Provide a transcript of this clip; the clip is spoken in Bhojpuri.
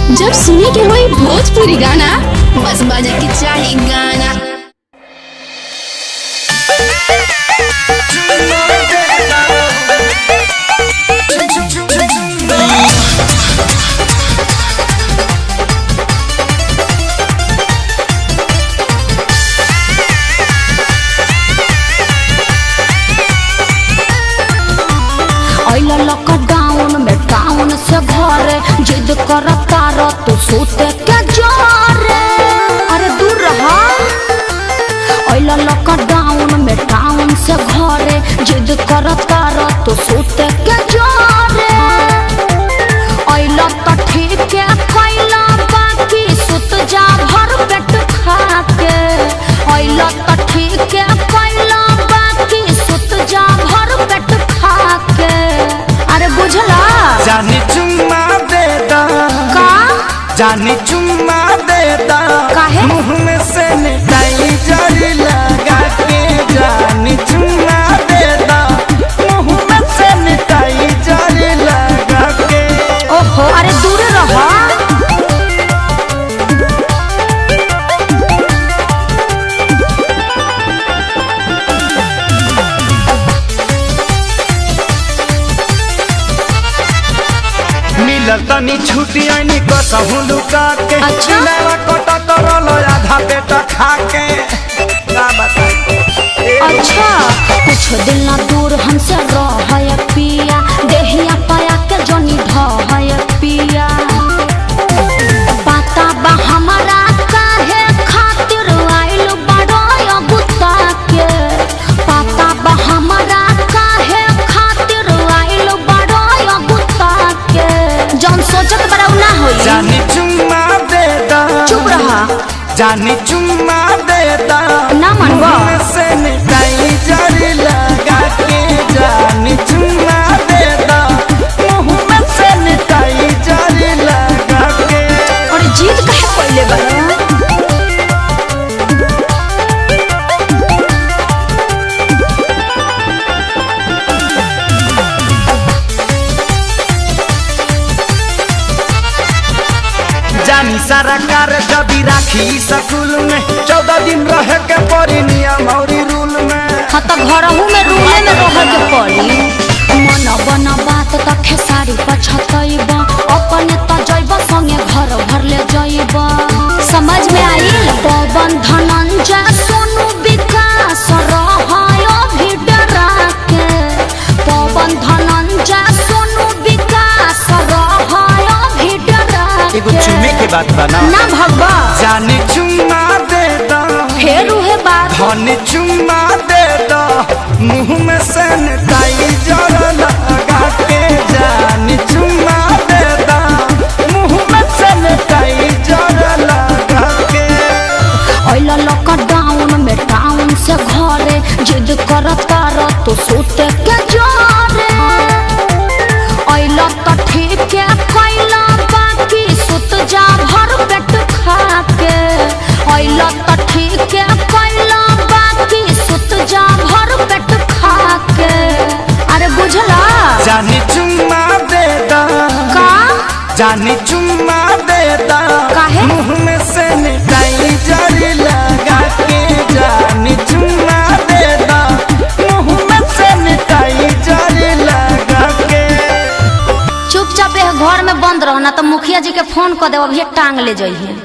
जब सुने के होई भोजपुरी गाना बस बजे के चाही गाना। लॉकडाउन में टाउन से घरे जिद करता रह तो सोते के जोरे। अरे दूर रहा। लॉकडाउन में टाउन से घरे जिद करता रह तो सोते के जोरे। तो ठीक है कैला बाकी सुत जा भर पेट खा के। तो ठीक है कैला बाकी सुत जा भर पेट खा के। अरे बुझला जानी चुम्मा देता का जानी चुम्मा देता काहे मुँह में से निकाई जड़ी लगा के। जानी चुम्मा देता मुँह में से निकाई जड़ी लगा के। ओहो अरे दूर रहो। तनी छुट्टी आनी कसहु लुका के। अच्छा कटा करल आधा पेटा खा के। का बताई अच्छा कुछ दिन ना दूर हमसे रह पिया। देहिया पाया के जनी ढह पिया। पता बा हमारा काहे खातिर आइल बड़ो गुत्ता के। पता बा हमारा काहे खातिर आइल बड़ो गुत्ता के। जौन सोचत बड़ा ना होई। जानी चुम्मा देता चुप रहा। जानी चुम्मा देता ना मनवा से निकाई जड़ी लगा के। जानी चुम्मा देता मुँह में से निकाई जड़ी लगा के। और जीत काहे पहले बड़ा। जानी सारा कार जबी राखी स्कूल में 14 दिन रहे के पड़ी नियम और रूल में। हाँ तो घरहू में रूले में रह के पड़ी। मन बना बात तो खेसारी पछतैब अपने तो जैब संगे घर भर ले जैब। समझ में आइल पवन धनंजय सोनू विकास रहायो भी डरा के। पवन धनंजय सोनू विकास रहायो भी डरा के। एगो चुम्मे के बात बना ना भगवा। जानी चुम्मा देता फेर उहे बात। धनी चुम्मा देता मुँह में से निकाई जड़ लगा के। जानी चुम्मा देता मुँह में से निकाई जड़ लगा के। लॉकडाउन में टाउन से घरे जिद करता रह तो सोते के जोरे। तो ठीक है कैला बाकी सुत जा भर पेट खा के। तो ठीक है कैला बाकी सुत जा भर पेट खा के। अरे बुझला जानी चुम्मा देता का जानी चुम्मा देता काहे मुँह में से निकाई जड़ी लगा के। जानी चुम्मा देता मुँह में से निकाई जड़ी लगा के। चुपचाप घर में बंद रहो ना तो मुखिया जी के फोन कर दे अभी टांग ले जाइए।